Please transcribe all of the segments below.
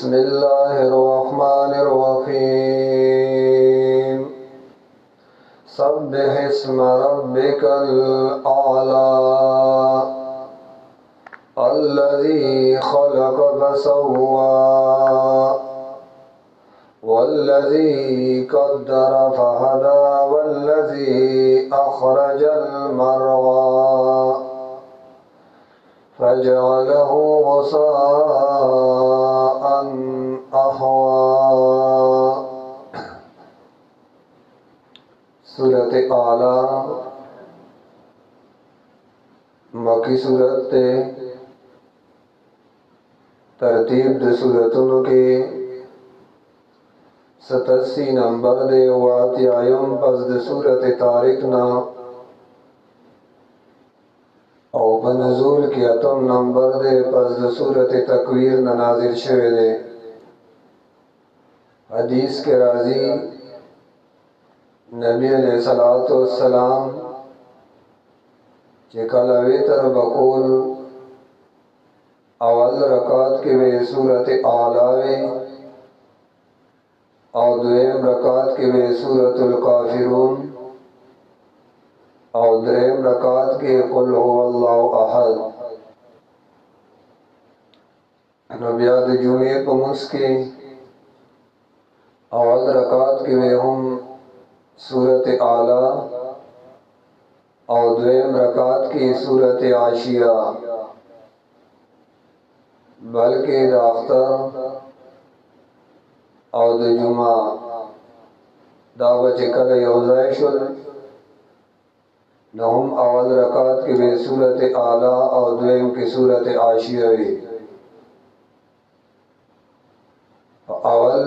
बिस्मिल्लाहिर्रहमानिर्रहीम। सब्बिह इस्म रब्बिकल आला अल्लज़ी खलक़ फसव्वा वल्लज़ी क़द्दर फहदा वल्लज़ी अख़रजल मरवा फजअलहु गुसाअन अहवा। सूरत आला मक्की सूरत तरतीब दे सूरतों के 87 नंबर दे वातियायम पस दे सूरत तारिक ना और बनजूल की अतम नंबर दे पस दे सूरत तकवीर ना नाजिल शवे दे। हदीस के राजी नबी अलैहिस्सलातु वस्सलाम जे कल वेतर बकुल अवल रकात के वे सूरत आलावे और दुएम रकात के वे सूरतुल काफिरून और द्रेम रकात के कुल हुवल्लाहु अहद। नबियाद जुमे पमुस के अवल रकात के वे हम सूरत आला और द्वेम रकात की सूरत आशिया बल्कि दाख्तर और जुमा दावत कल यौज़ाइशुल नहुम अवल रकात की वे सूरत आला और द्वेम की सूरत आशिया वे। अवल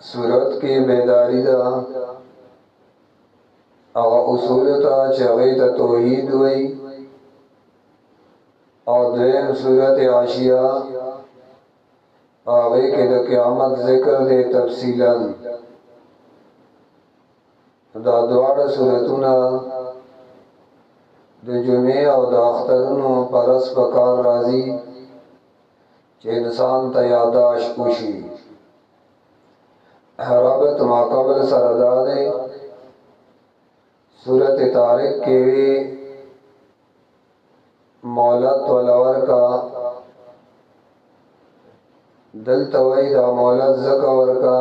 सूरत की बेदारी दा और उसूल ता चगीत तौहीद वई और द्वेम सूरत आशिया आगे के द क़यामत ज़िक्र दे तफसीलन। दा द्वार सूरतुना द जुमे और द अख्तरनो परस बकार राजी चे इंसान तयादाश उशी हराबत माकबल सरदादे सूरत तारिक के वे मौलत वलवर का दिल तवई दा मौलत ज़कवर का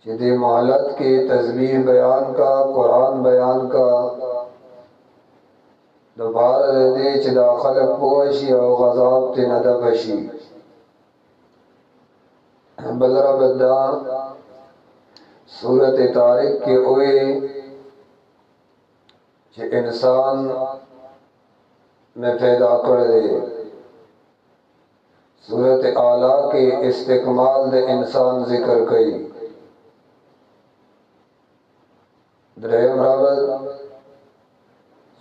जिदे मौलत के तस्बीह बयान का कुरान बयान का दोबारा दे चिदा खलक पोशी और गज़ाब ते नदफशी बलरा बद्दा सूरत तारिक के ओए जे इंसान में पैदा कर दे। सूरत आला के इस्तिकमाल दे इंसान जिक्र कई। द्रेम रबत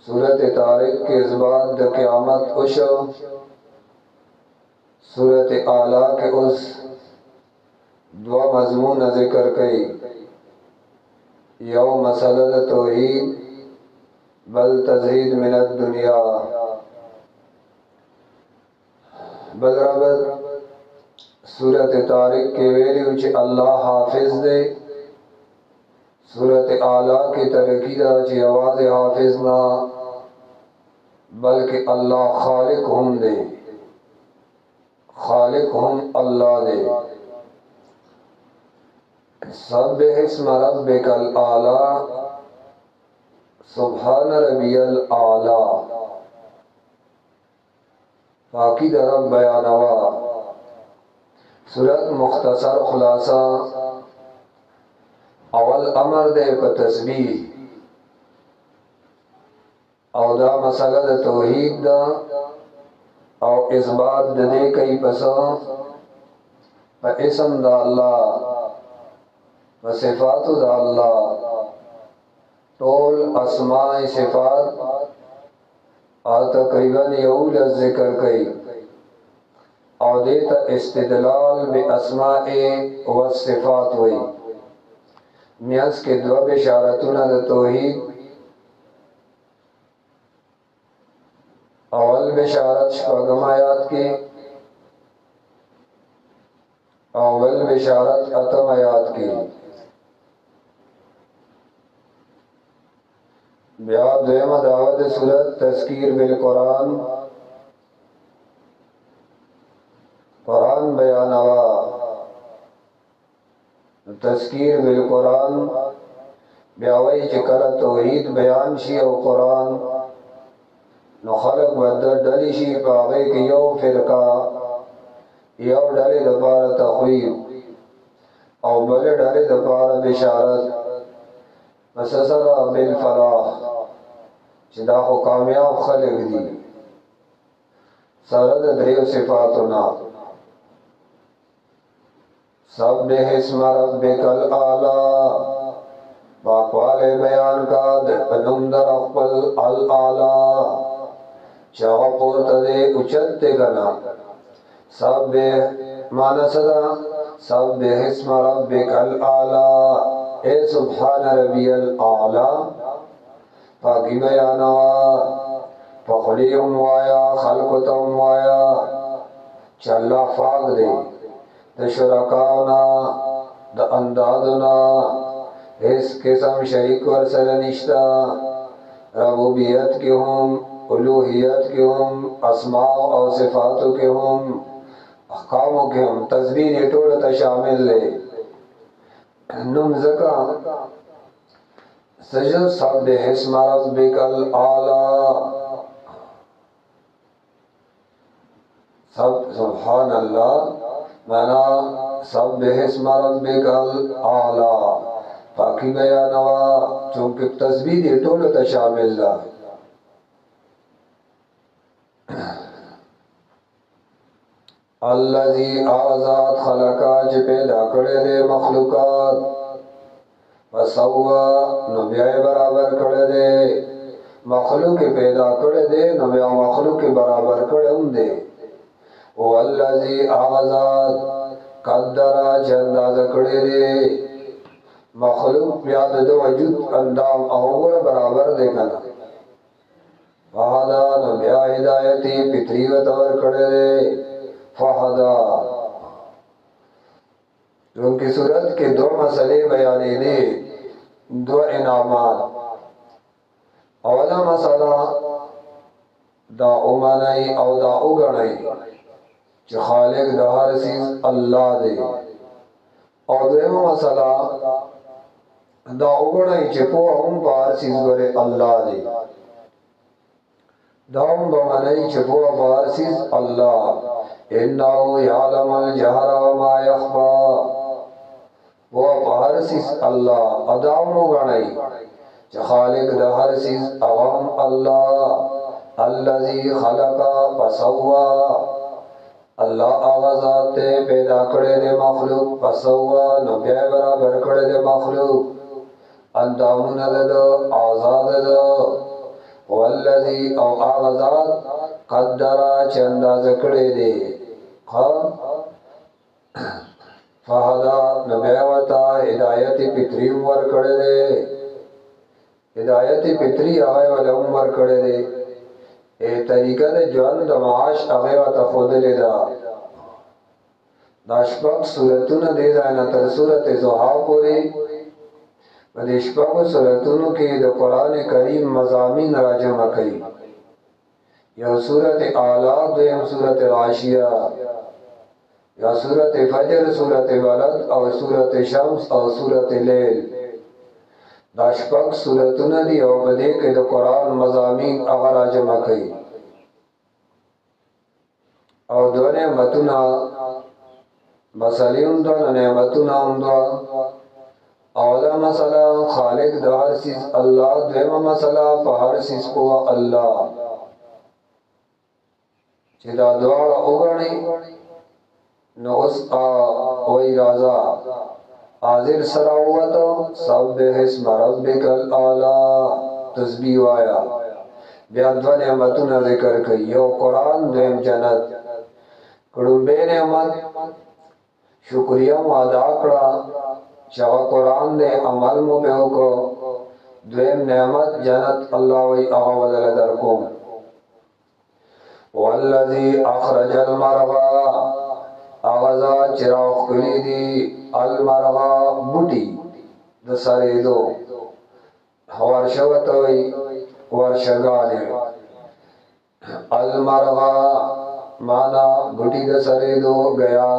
सूरत तारिक के ज़बान द क़यामत उशो सूरत आला के उस दुआ मज़मून जिक्र कई। यौम मसलद तौहीद बल तज़हीद मिनत दुनिया बलरबत सूरत तारिक के वेली उचे अल्लाह हाफिज दे। सूरत आला की तरक्की दा ची आवाज़ हाफिज ना बल्कि अल्लाह खालिक हम दे। खालिक हम अल्लाह दे। सब्बिह इस्म रब्बिकल आला सुब्हान रब्बियल आला बाकी दरब बयानवा। सूरत मुख्तसर खुलासा अवल अमर दे पर तस्बीह और दा मसला द तौहीद दा और इस बात दे कई पसा व इसम दा अल्लाह व सिफात दा अल्लाह तोल अस्माए सिफात और तकरीबन यऊल जिक्र कई और देता इस्तिदलाल बे अस्माए व सिफात वई मियास के दो बिशारतुना द तौहीद अवल बिशारत शपगम आयात की अव्वल बिशारत अतम आयात की ब्या द्वेम दावत सूरत तस्कीर बिल कुरान कुरान बयानवा तस्कीर बिल कुरान ब्यावई चिकर तौहीद बयान शी और कुरान नो खलक बदर डली शी पावे कि यो फिरका यो डले दपार तखवीब और बले डले दपार बिशारत मससरा बिल फलाह चिदा को कामयाब खलक दी सरद दरियो सिफातुना सब्बिह इस्म रब्बिकल आला बाकवाले बयान का दनुमदर अक़बल अल आला चौपुर तदे उचत्ते गना सब्बिह माना सदा सब्बिह इस्म रब्बिकल आला ए सुब्हान रब्बियल आला पाकी बयानवा पखड़ियों वाया खलकतों वाया चल्ला फाग दे द शुरकाना द अंदादना इस किस्म शरीक वर सरनिश्ता रबूबियत के हम उलूहियत के हम अस्मा और सिफातों के हम अहकामों के हम तस्बीह ये टोल शामिल ले नुम ज़का सजद सब्बिह इस्म रब्बिकल आला सब सुभान अल्लाह माना सब्बिह इस्म रब्बिकल आला पाकी बयानवा चूंकि तस्बीह ये टोल शामिल ला अल्लज़ी आज़ाद खलका च पैदा करे दे मखलूकात वसव्वा नो ब्याय बराबर करे दे मखलूक पैदा करे दे नो ब्या मखलूक बराबर करे दे ओ अल्लज़ी आज़ाद कद्दरा च अंदाज़ करे दे मखलूक ब्या दो वजूद अंदाम अहोगर बराबर दे कना फहदा नो ब्या हिदायती पितरी वतवर करे दे फहदा उनकी सूरत के दो मसले बयाने दे दो इनामात अवला मसला दा उमानई और दा उगणई जो खालिक दा हर चीज अल्लाह दे और दूसरा मसला दा उगणई जो को हम बार चीज करे अल्लाह दे दाम बमनई जो को बार चीज अल्लाह इन्नाहु यअलमुल जहरा व मा यख्फा वो हर चीज अल्लाह अदाम गणई जो खालिक द हर चीज अवाम अल्लाह अल्लज़ी खलका फसव्वा अल्लाह आवाज़ात पैदा करे दे मखलूक फसव्वा नो ब्याय बराबर करे दे मखलूक अंदामुन दो आज़ाद दो वल्लज़ी औ आवाज़ात कद्दरा चंदाज़ करे दे फहदा नबयावता हिदायती पितरी उमर करे दे हिदायती पितरी आगे वाले उमर करे दे ए तरीका दे जवान दमाश आगे वाता खुद ले दा दाशपक सूरतुन दे जाना तर सूरत ज़ुहा पूरी वदिशपक सूरतुन के द कुरान करीम मज़ामीन राजमा कई यह सूरत आला द्वेम सूरत आशिया या सूरत फजर सूरत बलद और सूरत शम्स और सूरत लैल दाशपक सूरतुन दी और बदे के द कुरान मज़ामीन अगरा जमा कई और दो नेमतुना मसलियुन दो नेमतुना उन्दो अवला मसला खालिक द हर चीज अल्लाह द्वेमा मसला पर हर चीज को अल्लाह चिदा द्वारा उगणी नोस वही राजा आजिर सरावत सब्बिह इस्म रब्बिकल आला तस्बीह आया ब्याद्वा नेमतुन जिक्र कई यो कुरान द्वेम जन्नत कुडुंबे नेमत शुक्रिया अदा करा चावा कुरान दे अमल मुबेहो को द्वेम नेमत जन्नत अल्लाह वही आवाज़ दरको वल्लज़ी अखरजल मरवा आवाज़ा چراغ کلی دی المرغا بوٹی د سریدو ورشوتوی ورشگانی المرغا مانا بوٹی د سریدو گیا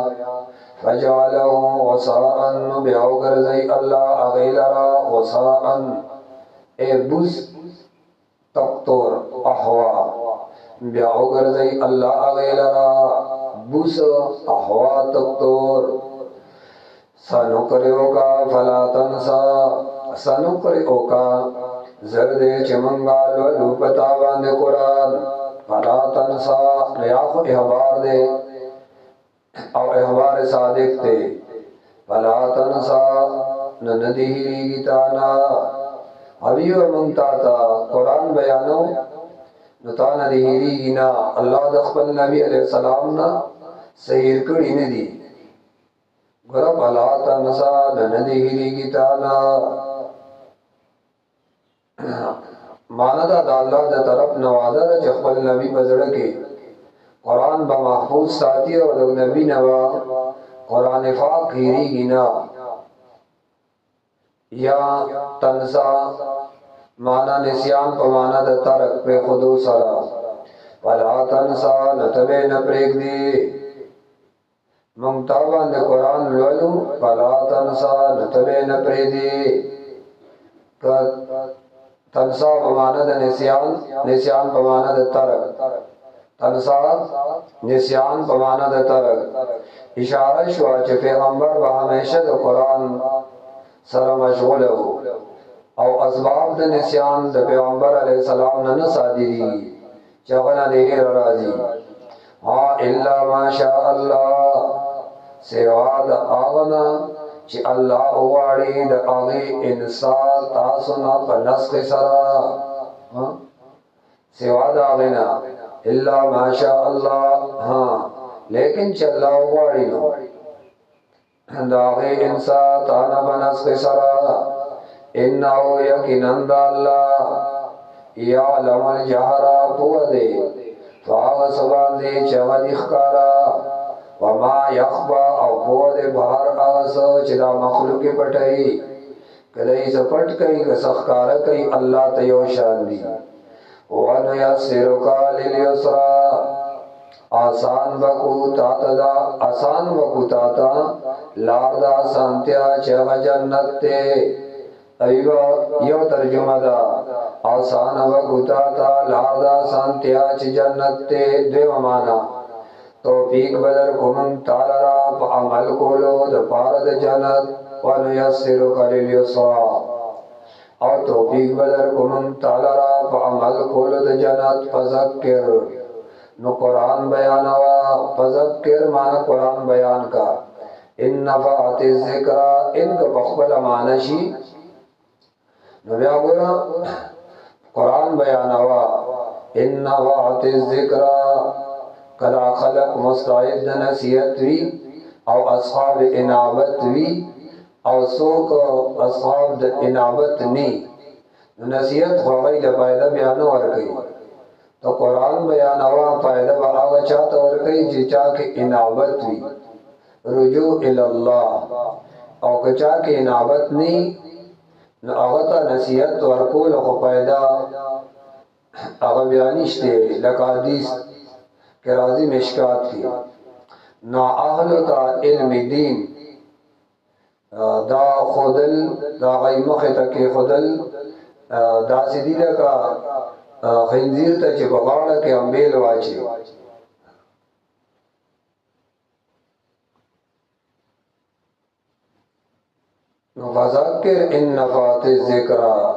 فجعله غصاء بیاو گرزی اللہ اغیلرا غصاء اے بوز تقطور احوا بیاو گرزی اللہ اغیلرا بوس احوا تقطور سنقرئو کا فلا تنسا سنقرئو کا زردے چمنگال ولو پتاوان دے قرآن فلا تنسا نیاخو احبار دے او احبار صادق تے فلا تنسا نندہیری گتانا حبیب منتاتا قرآن بیانو نتانا دہیری گنا اللہ دخبل نبی علیہ السلام نا سہیر کڑی ندی گرہ فلا تنسا نندہیری گتانا مانا دا اللہ دا طرف نوازا دا چخبل نبی بزرگی قرآن با محفوظ ساتی اور دو نبی نوا قرآن پاک ہیری گنا یا تنسا مانا نسیان پا مانا دا ترک پہ خودو سرا فلا تنسا نتبے نپریک دی منگتابان دے قرآن لولو فلا تنسا نتبے نپری دی تنسا پا مانا دا نسیان پا مانا دا ترک تنسا نسیان پمانا دا ترک اشارہ شوا چھ پیغمبر با ہمیشہ دا قرآن سر مشغول ہو او اسباب دا نسیان دا پیغمبر علیہ السلام ننسا دی چغنا دیر رازی ہاں اللہ ما شاء اللہ سوا دا آغنا چھ اللہ اواری دا آغی انسان تاسنا پا نسخ سرا سوا دا آغنا اللہ ماشاء اللہ ہاں لیکن چلا غواڑی نو داغی انسا تانا بنس قصرا انہو یقیناً دا اللہ یعلم الجہرا پودے فاغ سبان دے چغد اخکارا وما یخبا او پودے بہر آسا چدا مخلوق پٹائی کدئی سپٹ کئی کسخکارا کئی اللہ تیو شان دی وَنُيَسِّرُكَ لِلْيُسْرَى آسان بکو تاتا لاردا سانتیا چغ جنت تے ایوہ یو ترجمہ دا آسان بکو تاتا لاردا سانتیا چ جنت تے دیو مانا توفیق بدر کمن تالرا پا عمل کولو دا پارد جنت وَنُيَسِّرُكَ لِلْيُسْرَى اور توفیق بدر کمن تالرا پا عمل کولو دا جنت فذکر نو قرآن بیانوا فذکر مانا قرآن بیان کا ان نفعت الذکرہ ان کا بخبل مانشی نو بیا گورا قرآن بیانوا ان نفعت الذکرہ کدا خلق مستعد نصیحت وی او اصحاب انابت وی او سوک اصحاب دا انابت نی نصیحت خواہی لپایدہ بیانو ورکی تو قرآن بیانوا فائدہ با آغا چاہتا ورکی جی چاہ کے انابت وی رجوع الاللہ او کچاہ کے انابت نی آغتا نصیحت ورکول خو فائدہ آغا بیانشتے لکادیس کہ راضی مشکات کی نا اہلتا علم دین دا خودل دا غی مخیطا کی خودل دا سیدی لکا خنزیر تا چی بغاڑا کی امبیل واچی فذکر ان نفعت الذکرہ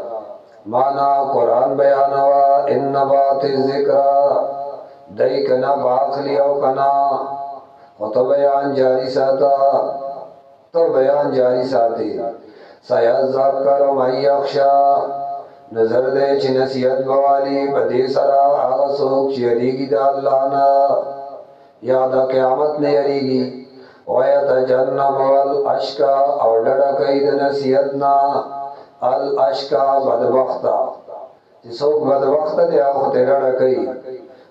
مانا قرآن بیانوا ان نفعت الذکرہ دائی کنا باق لیاو کنا و تو بیان جاری ساتا تو بیان جاری ساتی سیذکر من یخشا نظر دے چی نصیحت بوالی بدی سرا آغا سوک چی یریگی دا اللہ نا یادا قیامت نے یریگی ویتجنب الاشکا اور ڈڑا کئی دا نصیحتنا الاشکا بدبختا چی سوک بدبختا دے آخو تے ڈڑا کئی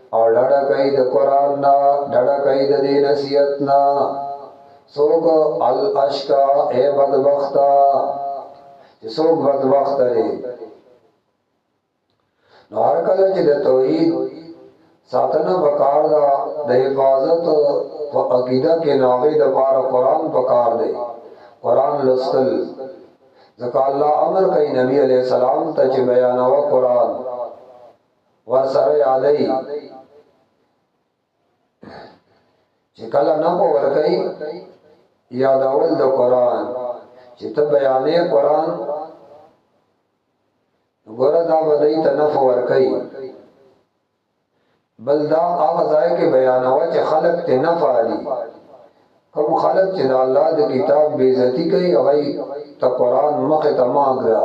اور ڈڑا کئی دا قرآن نا ڈڑا کئی دا دی نصیحتنا سوک الاشقا اے بدبختا چې سوک بدبخت لري. نو هر کله چې د توحید ساتنه پکار دا د حفاظت په عقیده کې ناغې د پاره قرآن پکار دی. قرآن لستل ځکه الله امر کوي نبی علیہ السلام ته چې بیانوه قرآن ورسره یادوي چې کله نه په ورکوي یادول د قرآن چې ته بیانې قرآن ګوره دا به دوی ته نفع ورکوي. بل دا هغه ځای کې بیانوه چې خلق ته نفع دي. کوم خلق چې د الله د کتاب بې عزتي کوي هغوی ته قرآن مخې ته مه اږده،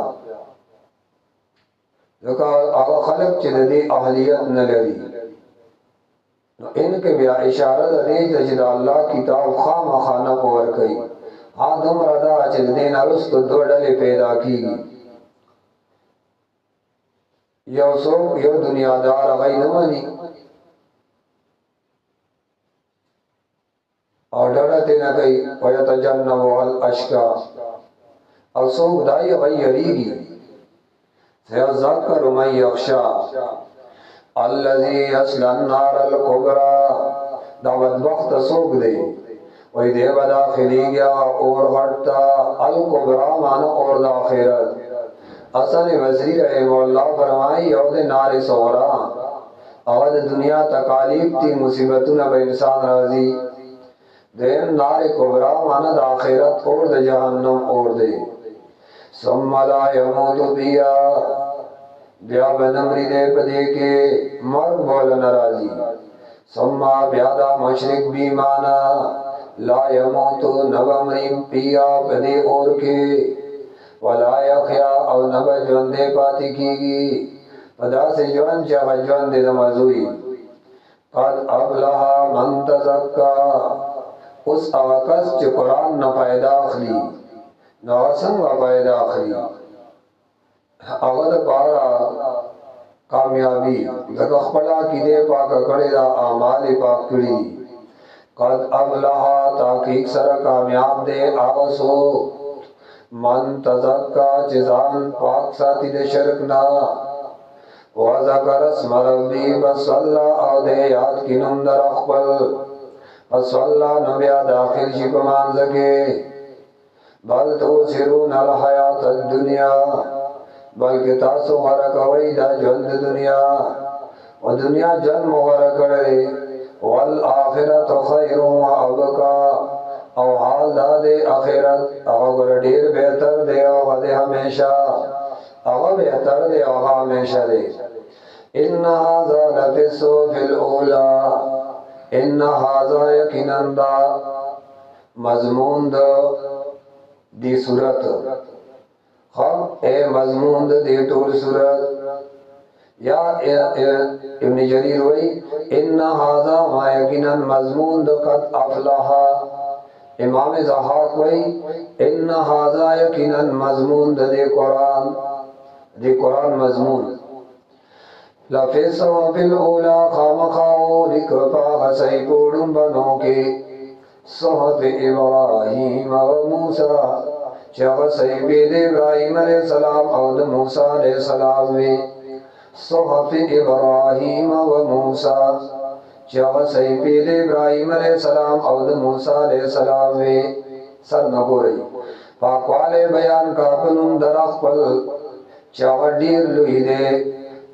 ځکه هغه خلق چې د دې اهلیت نه لري. نو ان کې بیا اشاره ده دې چې د الله کتاب خامخا نفع ورکوي. ها دومره ده چې د دې نه وروسته دوه ډلې پیدا کېږي. یو څوک یو دنیادار هغوی نه مني او ډډه ترې نه کوي ویتجنبها الاشقی، او څوک دای هغوی یریږي سیذکر من یخشی الذی یصلی النار الکبری. دا بدبخت څوک دی وای دی به داخلیږي اور غټ ته الکبری معنی اور د آخرت. حسن بصری رحمه الله فرمایي یو د نار صغرا هغه د دنیا تکالیف دي مصیبتونه به انسان راځي. دیم نار کبرا مانا دا آخرت اور دا جہنم اور دے. ثم لا یموت بیا بیا بنمری دے پدے کے مرگ بولا نرازی. ثم بیا دا مشرک بھی مانا لا یموت نبمری بیا پدے اور کے ولا یخیا او نب جوندے پاتی کی گی پدا سے جوان چاہ جوان دے دمازوئی. قد ابلہا من تزکا اس آکس چې قرآن نه پیدا اخلي نو څنګه پیدا اخلي هغه د پاره کامیابی ځکه خپل عقیده پاک کړي دا اعمال پاک کړي. قد ابلغ تحقیق سره کامیاب دی هغه څوک من تزکا چې ځان پاک ساتي د شرک نه وذکر اسم ربی بصلا او دې یاد کینوم در خپل فصلا نو بیا داخل شي په مانځ کې. بل تؤثرون الحیات الدنیا بلکې تاسو غوره کوئ دا ژوند د دنیا او دنیا ژوند مو غوره کړی والآخرت خیر و ابقا او حال دا د آخرت هغه ډیر بهتر دی او هغه همیشه هغه بهتر دی او هغه همیشه دی. ان هذا لفی الصحف الاولی ان هذا یقینا دا مضمون دا دی صورت خب اے مضمون دا دی طول صورت. یا ابن جریر وی ان هذا ما یقینا مضمون دا قد افلحا. امام زحاق وی ان هذا یقینا مضمون دا دی قرآن مضمون لفی الصحف الاولی خامخاو لکپا غسی پوڑن بنو کے صحف ابراہیم و موسیٰ چا غسی بید ابراہیم علیہ السلام او دا موسیٰ علیہ السلام وی صحف ابراہیم و موسیٰ چا غسی بید ابراہیم علیہ السلام او دا موسیٰ علیہ السلام وی. سر نگو رئی پاکوالے بیان کافنم در اخپل چا غدیر لوی دے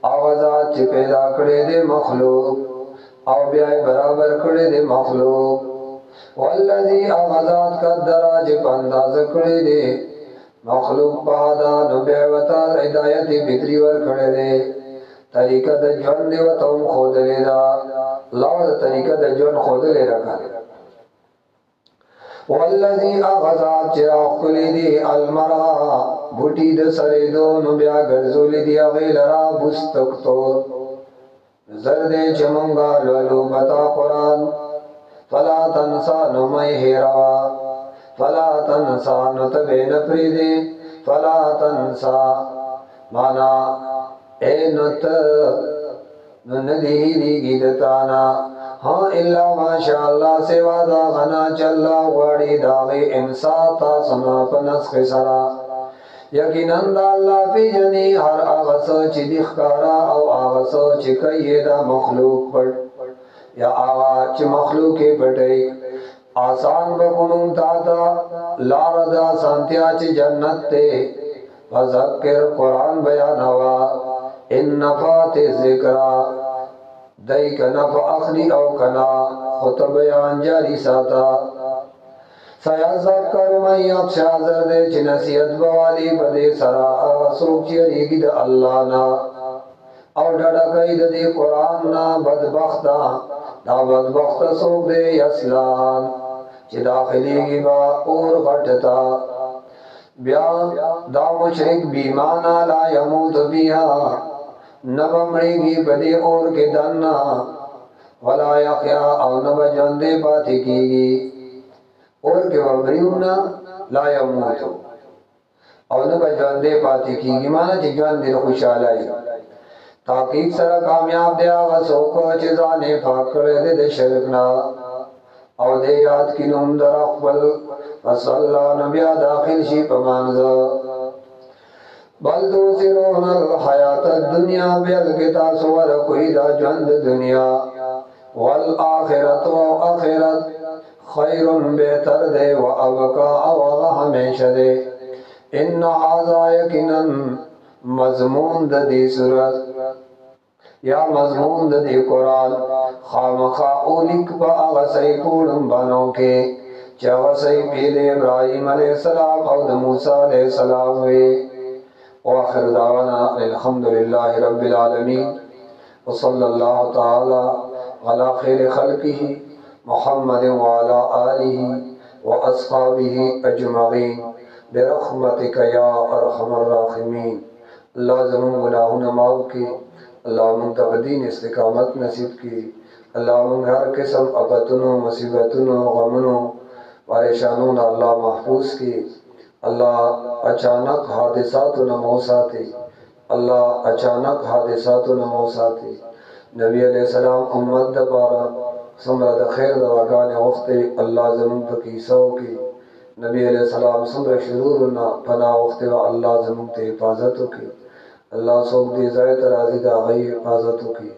آغازات چی پیدا کردے دے مخلوق او بیائی برابر کردے دے مخلوق والذی آغازات قدرہ چی پانداز کردے دے مخلوق پادا نو بیعوتا ہدایتی بکری ور کردے دے طریقہ دا جون دے و توم خود لے دا اللہ دا طریقہ دا جون خود لے رکھا دے. والذی آغازات چی آخلی دی المرا بوٹی د سره دو نو بیا ګرځولې دی غیل را بستکتو زرد چمنګا لولو بتا قران فلا تنسا نو مې هیرا فلا تنسا نو تبین پریدي فلا تنسا معنا اے نت نو ندی دی گیدتانا हाँ इल्ला माशाअल्लाह सेवा दा गना चल्ला वाड़ी दागे इंसाता सना पनस खसरा यकीनन दा अल्लाह पे जनी हर आगस चिदिख कारा औ आगस चिकयेदा मखलूक पट या आवाज मखलूक के बटे आसान बकुनुम ताता लारदा सांत्या च जन्नत ते फज़क्किर कुरान बयान हवा इन नफात ज़िक्रा दई का नफ़ अखली औ कना खुत बयान जारी साता सयज़क्कर मन यख्शा ज़रदे च नसीहत बवाली बदे सरा सोच चरिगी द अल्लाह ना और डड़ा कई दे कुरान ना बदबख्ता दा बदबख्त सोख दे यसलान च दाखिली की बा और घटता ब्यान दा मुशरिक बीमाना ला यमूत बिहा नब मरेगी बदे और के दन्ना वला यख्या और नब जंदे पाती कीगी और के बमरियुना ला यमूत और नब जंदे पाती कीगी माना ची जंदे खुशालाई ताकीब सरा कामयाब दे आगा सोको चिजाने फाकड़े दे शरकना और दे याद की नुम दर अकबल वसल्ला नबिया दाखिल शी पमानजा बल तुसिरून हयात दुनिया बेल किता सुवर कोई दा जंद दुनिया वल आखिरत व आखिरत खैरुन बेहतर दे व अबका अवगा हमेशा दे इन हाजा यकीनन मजमून दी सूरत या मजमून दी कुरान खामखा ओलिक बा अगसई पूर्णम बनो के चवसई पीले इब्राहिम अलैहिस्सलाम और मूसा अलैहिस्सलाम वे आखिर दावाना अल्हम्दुलिल्लाहि रब्बिल आलमीन व सल्लल्लाहु तआला अला खैर खल्किही मुहम्मद व अला आलिही व अस्हाबिही अजमईन बिरहमतिका या अरहमर राहिमीन। अल्लाह ज़मीन गुनाहों माफ़ की, अल्लाह मुंतक़दीन इस्तिक़ामत नसीब की, अल्लाह मुंग हर किस्म आफतों मुसीबतों गमों परेशानों अल्लाह महफूज की, अल्लाह अचानक हादिसात न मौसाती, अल्लाह अचानक हादिसात न मौसाती नबी अलैहिस्सलाम उम्मत दबारा समरद खैर दवागान वक्ते अल्लाह ज़मीन की सौ की नबी अलैहिस्सलाम समर शुरूर न पना वक्ते व अल्लाह ज़मीन ते हिफाजत की, अल्लाह सोख दी ज़ायत राज़ी दा गई हिफाजत की,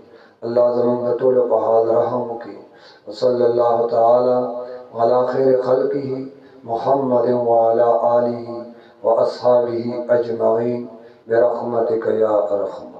अल्लाह ज़मीन बतोड़ बहाल रहम की। सल्लल्लाहु तआला अला खैर खल्किही मुहम्मद व अला आलिही व अस्हाबिही अजमईन बिरहमतिका या अरहम।